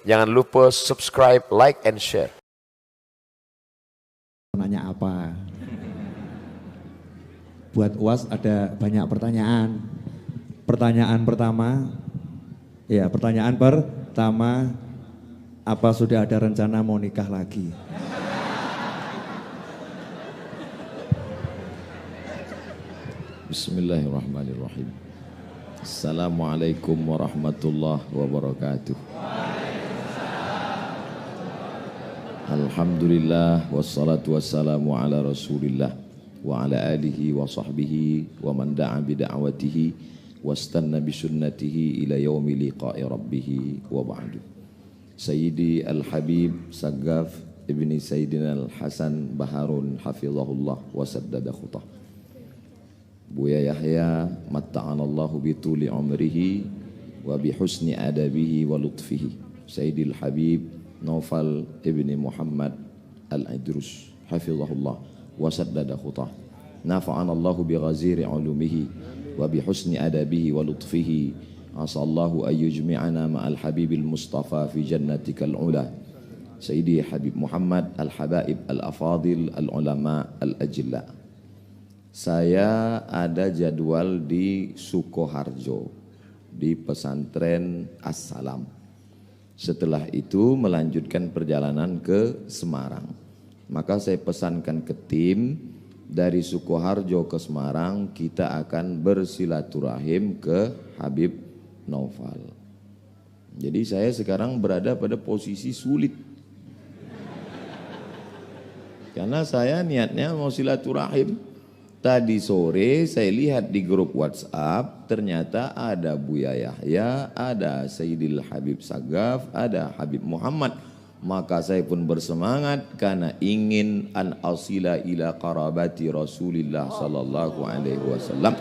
Jangan lupa subscribe, like, and share. Nanya apa? Buat UAS ada banyak pertanyaan. Pertanyaan pertama, apa sudah ada rencana mau nikah lagi? Bismillahirrahmanirrahim. Assalamualaikum warahmatullahi wabarakatuh. Alhamdulillah wassalatu wassalamu ala rasulillah wa ala alihi wa sahbihi wa man da'a bida'watihi wastanna bisunnatihi ila yaumi liqa'i rabbih wa ba'du. Sayyidi Al-Habib Saggaf ibni Sayyidina Al-Hasan Baharun hafizahullah wa saddada khutah. Buya Yahya matta'anallahu bituli umrihi wa bihusni adabihi wa lutfihi. Sayyidil Habib Naufal ibni Muhammad Al-Idrus hafizahullah wa saddada khutah. Nafa'anallahu bi ghaziri ulumihi wa bi husni adabihi wa lutfihi. Asallahu ayyujmi'ana ma'al habibil mustafa fi jannatikal ula. Sayyidi Habib Muhammad Al-Habaib Al-Afadil Al-Ulama Al-Ajilla. Saya ada jadwal di Sukoharjo di pesantren As-Salam. Setelah itu melanjutkan perjalanan ke Semarang. Maka saya pesankan ke tim dari Sukoharjo ke Semarang, kita akan bersilaturahim ke Habib Naufal. Jadi saya sekarang berada pada posisi sulit. Karena saya niatnya mau silaturahim. Tadi sore saya lihat di grup WhatsApp, ternyata ada Buya Yahya, ada Sayyidil Habib Saggaf, ada Habib Muhammad. Maka saya pun bersemangat karena ingin an asila ila qarabati Rasulillah sallallahu alaihi wasallam.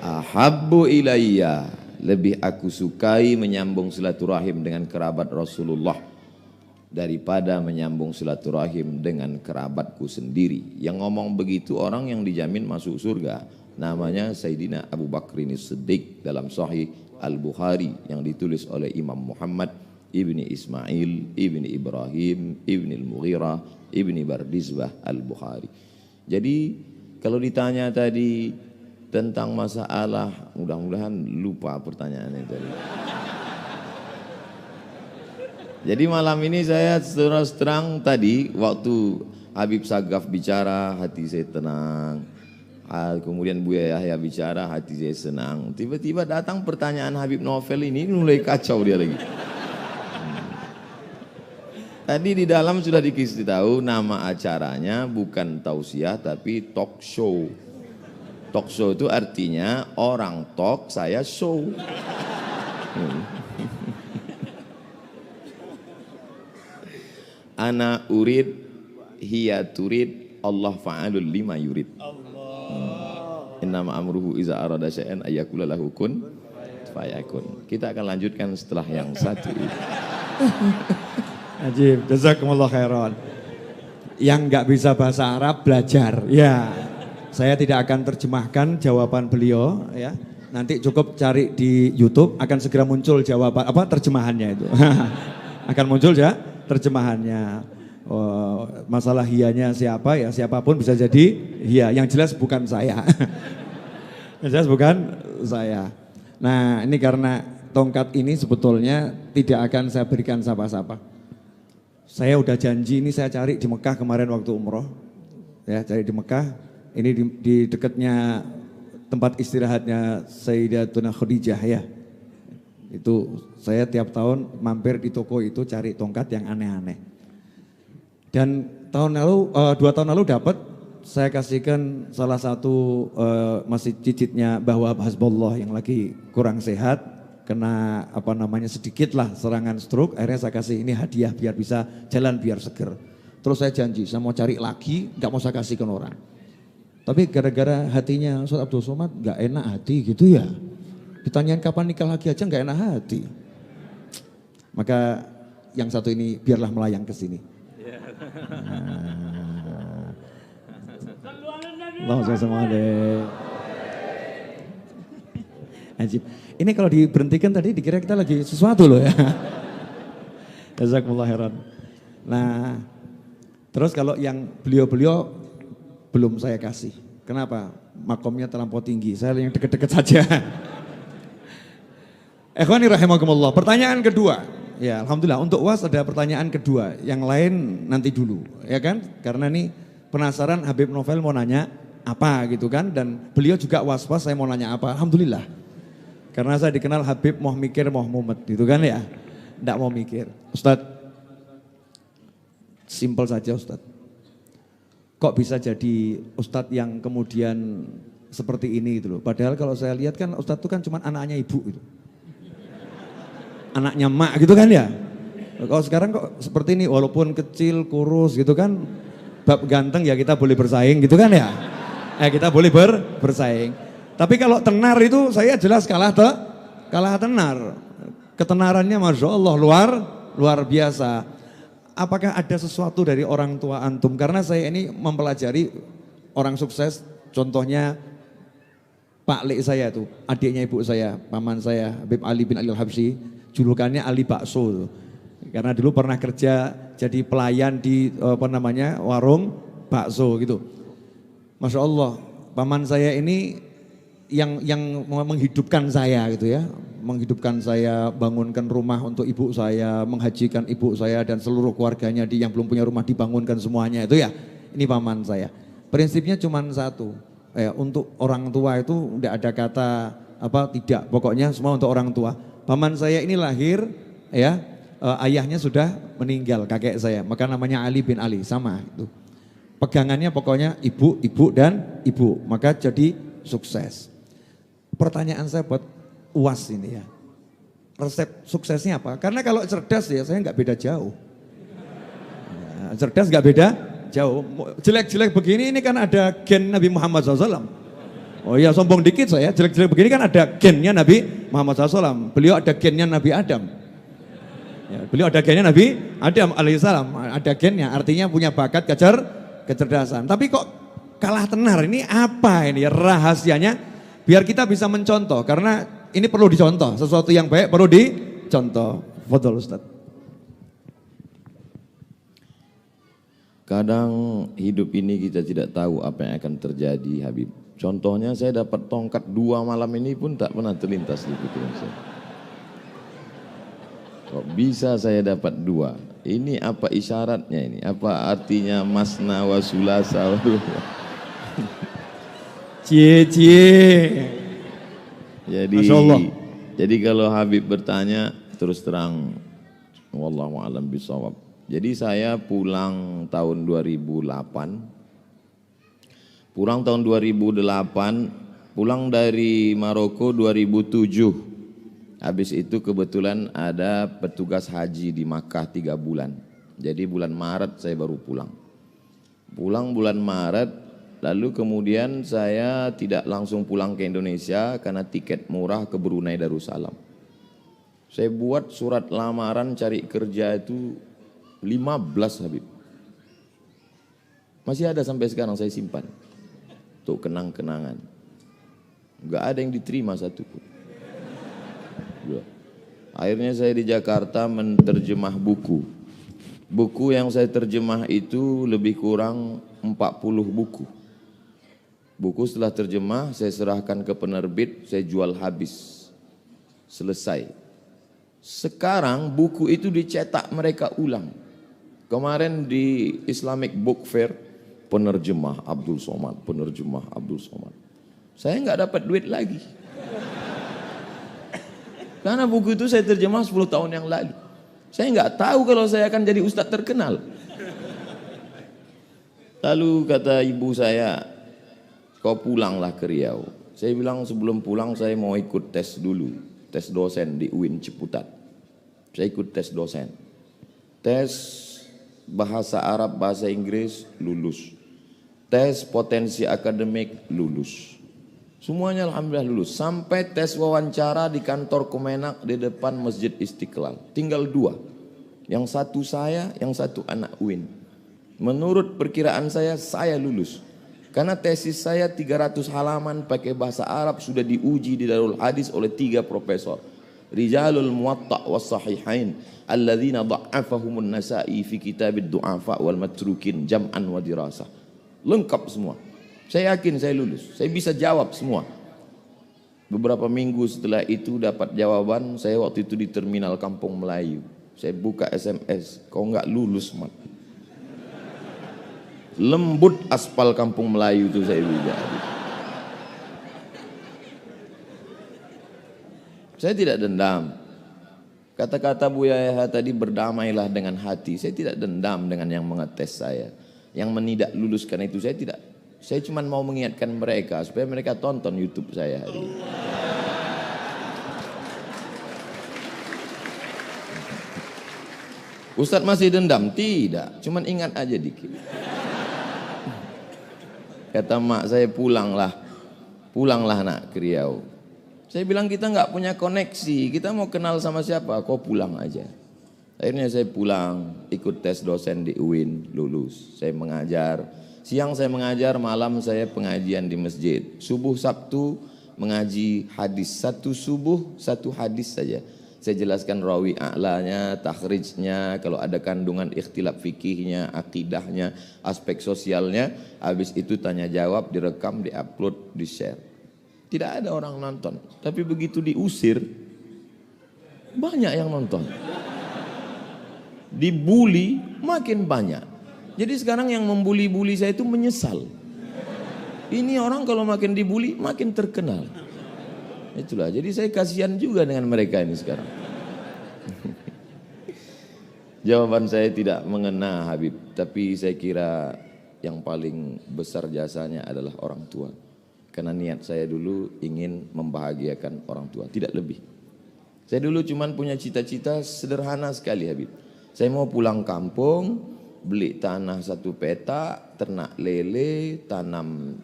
Ahabbu ilayya, lebih aku sukai menyambung silaturahim dengan kerabat Rasulullah daripada menyambung silaturahim dengan kerabatku sendiri. Yang ngomong begitu orang yang dijamin masuk surga. Namanya Sayyidina Abu Bakrin As-Siddiq dalam Sahih Al-Bukhari yang ditulis oleh Imam Muhammad ibni Ismail ibni Ibrahim ibni Al-Mughirah ibni Bardizbah Al-Bukhari. Jadi kalau ditanya tadi tentang masalah, mudah-mudahan lupa pertanyaannya tadi. Jadi malam ini saya terus terang tadi waktu Habib Saggaf bicara hati saya tenang. Kemudian Buya Yahya bicara hati saya senang. Tiba-tiba datang pertanyaan Habib Naufal ini mulai kacau dia lagi. Tadi di dalam sudah dikasih tahu nama acaranya bukan tausiah tapi talk show. Talk show itu artinya orang talk saya show. Ana urid, hiya turid, Allah fa'alul lima yurid. Innama amruhu iza arada syai'an ayyakula lahu kun fayakun. Kita akan lanjutkan setelah yang satu ini. Ajib, jazakumullah khairan. Yang nggak bisa bahasa Arab belajar, ya. Saya tidak akan terjemahkan jawaban beliau, ya. Nanti cukup cari di YouTube, akan segera muncul jawaban terjemahannya itu. Akan muncul ya terjemahannya. Masalah hiyanya siapa ya, siapapun bisa jadi hiya. Yang jelas bukan saya. Yang jelas bukan saya. Nah ini karena tongkat ini sebetulnya tidak akan saya berikan siapa-siapa. Saya udah janji ini saya cari di Mekah kemarin waktu umroh. Ya cari di Mekah. Ini di dekatnya tempat istirahatnya Sayyidatuna Khadijah ya. Itu saya tiap tahun mampir di toko itu cari tongkat yang aneh-aneh. Dan tahun lalu, 2 tahun lalu dapat, saya kasihkan salah satu masih cicitnya bahwa Hasbullah yang lagi kurang sehat, kena sedikit lah serangan stroke, akhirnya saya kasih ini hadiah biar bisa jalan biar seger. Terus saya janji, saya mau cari lagi, gak mau saya kasihkan orang. Tapi gara-gara hatinya Ustaz Abdul Somad gak enak hati gitu ya. Ditanyain kapan nikah lagi aja gak enak hati. Maka yang satu ini biarlah melayang ke sini. Allahumma sholli Ajib. Ini kalau diberhentikan tadi dikira kita lagi sesuatu loh ya. Jazakumullah khairan. Nah, terus kalau yang beliau-beliau belum saya kasih. Kenapa? Makomnya terlampau tinggi. Saya yang deket-deket saja. Ikhwani rahimakumullah. Pertanyaan kedua. Ya, alhamdulillah untuk UAS ada pertanyaan kedua. Yang lain nanti dulu, ya kan? Karena nih penasaran Habib Novel mau nanya apa gitu kan, dan beliau juga was-was saya mau nanya apa. Alhamdulillah. Karena saya dikenal Habib mau mikir mau mumet gitu kan ya. Enggak mau mikir. Ustadz, simpel saja Ustadz. Kok bisa jadi Ustadz yang kemudian seperti ini gitu loh. Padahal kalau saya lihat kan Ustadz itu kan cuma anaknya ibu gitu. Anaknya mak gitu kan ya. Kalau sekarang kok seperti ini walaupun kecil, kurus gitu kan. Bab ganteng ya kita boleh bersaing gitu kan ya. Kita boleh bersaing. Tapi kalau tenar itu saya jelas kalah tenar. Ketenarannya Masya Allah luar biasa. Apakah ada sesuatu dari orang tua antum? Karena saya ini mempelajari orang sukses. Contohnya Pak Lek saya tuh, adiknya ibu saya, paman saya, Habib Ali bin Ali Al-Habsyi. Julukannya Ali Bakso. Karena dulu pernah kerja jadi pelayan di warung bakso gitu. Masya Allah, paman saya ini yang menghidupkan saya gitu ya. Menghidupkan saya, bangunkan rumah untuk ibu saya, menghajikan ibu saya dan seluruh keluarganya yang belum punya rumah dibangunkan semuanya itu ya. Ini paman saya. Prinsipnya cuma satu, untuk orang tua itu tidak ada kata tidak, pokoknya semua untuk orang tua. Paman saya ini lahir ya, ayahnya sudah meninggal kakek saya, maka namanya Ali bin Ali sama itu. Pegangannya pokoknya ibu, ibu dan ibu, maka jadi sukses. Pertanyaan saya buat UAS ini ya, resep suksesnya apa? Karena kalau cerdas ya saya nggak beda jauh. Ya, cerdas nggak beda jauh. Jelek-jelek begini ini kan ada gen Nabi Muhammad SAW. Oh iya sombong dikit saya, jelek-jelek begini kan ada gennya Nabi Muhammad SAW. Beliau ada gennya Nabi Adam. Ya, beliau ada gennya Nabi Adam alaihissalam, ada gennya, artinya punya bakat kecerdasan. Tapi kok kalah tenar, ini apa ini rahasianya? Biar kita bisa mencontoh, karena ini perlu dicontoh, sesuatu yang baik perlu dicontoh. Fadhol Ustaz. Kadang hidup ini kita tidak tahu apa yang akan terjadi, Habib. Contohnya saya dapat tongkat 2 malam ini pun tak pernah terlintas di pikiran saya. Kok bisa saya dapat 2? Ini apa isyaratnya ini? Apa artinya masna wa sulasa? Cie. Jadi kalau Habib bertanya terus terang, wallahu a'lam bishawab. Jadi saya pulang tahun 2008. Pulang tahun 2008, pulang dari Maroko 2007. Habis itu kebetulan ada petugas haji di Makkah 3 bulan. Jadi bulan Maret saya baru pulang. Pulang bulan Maret, lalu kemudian saya tidak langsung pulang ke Indonesia karena tiket murah ke Brunei Darussalam. Saya buat surat lamaran cari kerja itu 15 Habib. Masih ada sampai sekarang saya simpan. Untuk kenang-kenangan. Enggak ada yang diterima satu pun. Akhirnya saya di Jakarta menerjemah buku. Buku yang saya terjemah itu lebih kurang 40 buku. Buku setelah terjemah saya serahkan ke penerbit, saya jual habis. Selesai. Sekarang buku itu dicetak mereka ulang. Kemarin di Islamic Book Fair, penerjemah Abdul Somad, penerjemah Abdul Somad. Saya nggak dapat duit lagi. Karena buku itu saya terjemah 10 tahun yang lalu. Saya nggak tahu kalau saya akan jadi ustadz terkenal. Lalu kata ibu saya, kau pulanglah ke Riau. Saya bilang sebelum pulang saya mau ikut tes dulu. Tes dosen di UIN Ciputat. Saya ikut tes dosen. Tes bahasa Arab, bahasa Inggris, lulus. Tes potensi akademik, lulus. Semuanya alhamdulillah lulus. Sampai tes wawancara di kantor Kemenak di depan Masjid Istiqlal. Tinggal 2. Yang satu saya, yang satu anak UIN. Menurut perkiraan saya lulus. Karena tesis saya 300 halaman pakai bahasa Arab sudah diuji di Darul Hadis oleh 3 profesor. rijalul muwatta' was sahihain alladzina dha'afahumun nasa'i fi kitabid du'afa wal matrukin jam'an wa dirasah. Lengkap semua. Saya yakin saya lulus. Saya bisa jawab semua. Beberapa minggu setelah itu dapat jawaban, saya waktu itu di terminal Kampung Melayu. Saya buka SMS, kau enggak lulus, Mat. Lembut aspal Kampung Melayu itu saya bilang. Saya tidak dendam. Kata-kata Buya Yahya tadi, berdamailah dengan hati. Saya tidak dendam dengan yang mengetes saya. Yang menidak luluskan itu saya tidak. Saya cuma mau mengingatkan mereka supaya mereka tonton YouTube saya hari ini. Ustadz masih dendam? Tidak. Cuman ingat aja dikit. Kata mak saya, pulanglah nak ke Riau. Saya bilang kita nggak punya koneksi, kita mau kenal sama siapa? Kau pulang aja. Akhirnya saya pulang, ikut tes dosen di UIN, lulus. Saya mengajar, siang saya mengajar, malam saya pengajian di masjid. Subuh Sabtu mengaji hadis, satu subuh satu hadis saja. Saya jelaskan rawi a'lanya, takhrijnya, kalau ada kandungan ikhtilaf fikihnya, akidahnya, aspek sosialnya. Habis itu tanya jawab, direkam, diupload, di-share. Tidak ada orang nonton. Tapi begitu diusir, banyak yang nonton. Dibully, makin banyak. Jadi sekarang yang membuli-buli saya itu menyesal. Ini orang kalau makin dibully, makin terkenal. Itulah, jadi saya kasihan juga dengan mereka ini sekarang. Jawaban saya tidak mengena Habib, tapi saya kira yang paling besar jasanya adalah orang tua. Karena niat saya dulu ingin membahagiakan orang tua, tidak lebih. Saya dulu cuman punya cita-cita sederhana sekali Habib. Saya mau pulang kampung, beli tanah 1 petak, ternak lele, tanam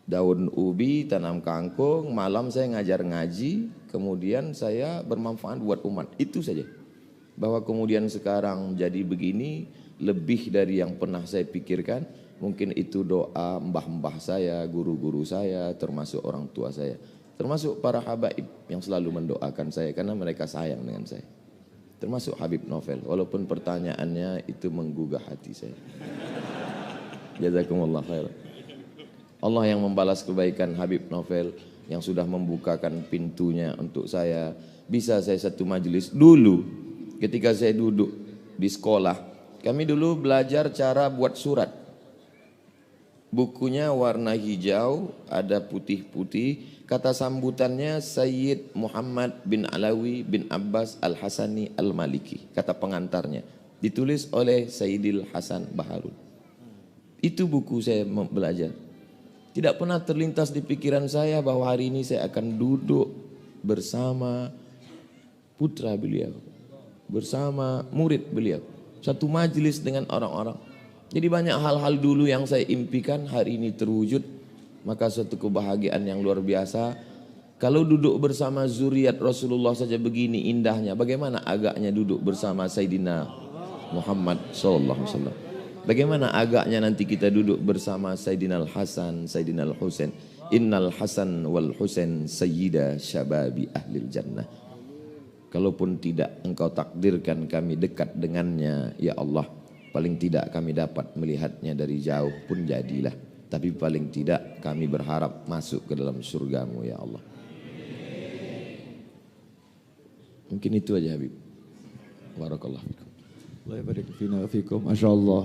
daun ubi, tanam kangkung, malam saya ngajar ngaji, kemudian saya bermanfaat buat umat. Itu saja. Bahwa kemudian sekarang jadi begini, lebih dari yang pernah saya pikirkan. Mungkin itu doa mbah-mbah saya, guru-guru saya, termasuk orang tua saya. Termasuk para habaib yang selalu mendoakan saya karena mereka sayang dengan saya. Termasuk Habib Novel, walaupun pertanyaannya itu menggugah hati saya. Jazakumullah khairan. Allah yang membalas kebaikan Habib Novel yang sudah membukakan pintunya untuk saya. Bisa saya satu majelis dulu ketika saya duduk di sekolah. Kami dulu belajar cara buat surat. Bukunya warna hijau, ada putih-putih. Kata sambutannya Sayyid Muhammad bin Alawi bin Abbas Al-Hasani Al-Maliki. Kata pengantarnya. Ditulis oleh Sayyidil Hasan Baharun. Itu buku saya belajar. Tidak pernah terlintas di pikiran saya bahwa hari ini saya akan duduk bersama putra beliau, bersama murid beliau, satu majelis dengan orang-orang. Jadi banyak hal-hal dulu yang saya impikan hari ini terwujud, maka suatu kebahagiaan yang luar biasa. Kalau duduk bersama zuriat Rasulullah saja begini indahnya, bagaimana agaknya duduk bersama Sayyidina Muhammad SAW. Bagaimana agaknya nanti kita duduk bersama Sayyidina Al-Hasan, Sayyidina Al-Husain. Innal Hasan wal Husain sayyida syababi ahlil jannah. Kalaupun tidak engkau takdirkan kami dekat dengannya, ya Allah, paling tidak kami dapat melihatnya dari jauh pun jadilah. Tapi paling tidak kami berharap masuk ke dalam surgamu, ya Allah. Mungkin itu aja Habib. Barakallahu fikum. Allah barik fina fikum. Masya Allah.